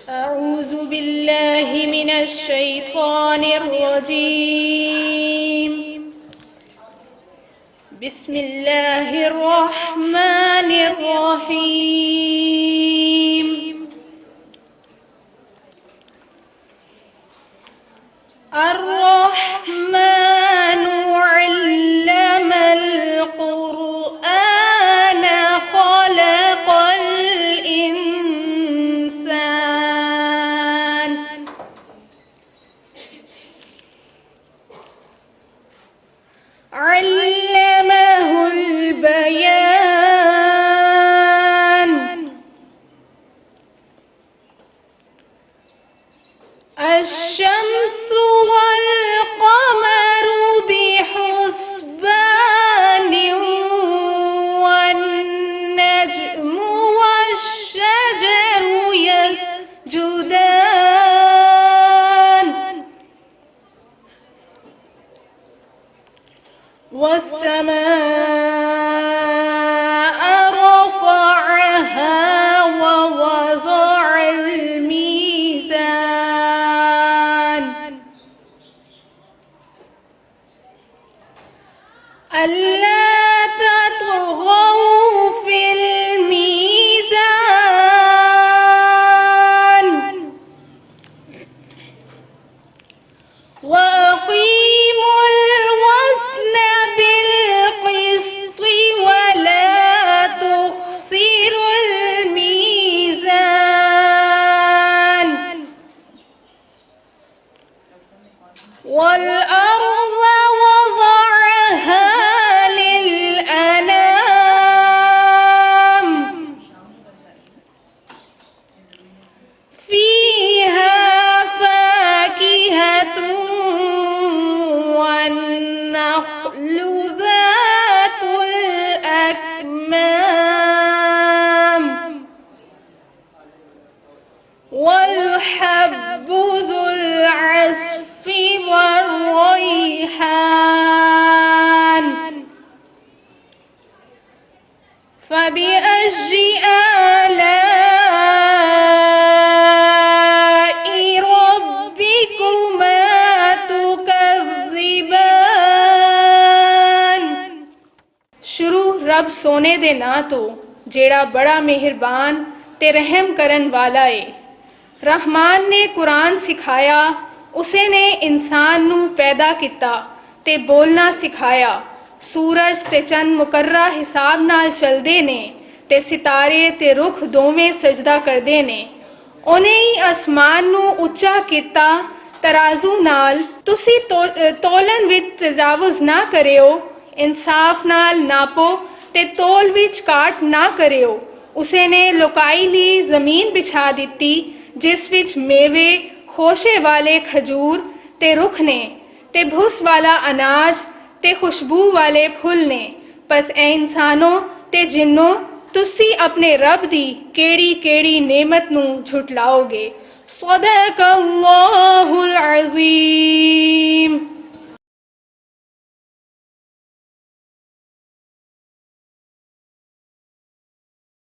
أعوذ بالله من الشيطان الرجيم. بسم الله الرحمن الرحيم. الرحمن علم القرآن خلق الإنسان علمه البيان الشمس والقمر بحسبان والنجم والشجر يسجدان والسماء رفعها ووضع الميزان ألا تطغوا في الميزان وأقيموا الوزن بالقسط ولا تخسروا الميزان والأرض وضعها للأنام فيها فاكهة والنخل ذات الأكمام والحب ذو العصف والريحان فبأي آلاء ربكما تكذبان। शुरू रब सोने दे ना तो जेड़ा बड़ा मेहरबान ते रहम करन वाला है। रहमान ने कुरान सिखाया, उसे ने इंसान नू पैदा किता ते बोलना सिखाया। सूरज ते चंद मुकर्रा हिसाब नाल चलदे ने ते सितारे ते रुख दोवें सजदा करदे ने। उन्हें ही आसमान नू उच्चा किता तराजू नाल, तुसी तोलन विच तजावुज ना करियो, इंसाफ नाल नापो ते तोल विच काट ना करियो। उसे ने लुकाई ली जमीन बिछा दिती जिस विच मेवे खोशे वाले खजूर ते रुख ने ते भुस वाला अनाज ते खुशबू वाले फुल ने। बस ए इंसानों ते जिन्नों, तुसी अपने रब दी केड़ी केड़ी नेमत नू झुटलाओगे। सदकल्लाहुल अज़ीम।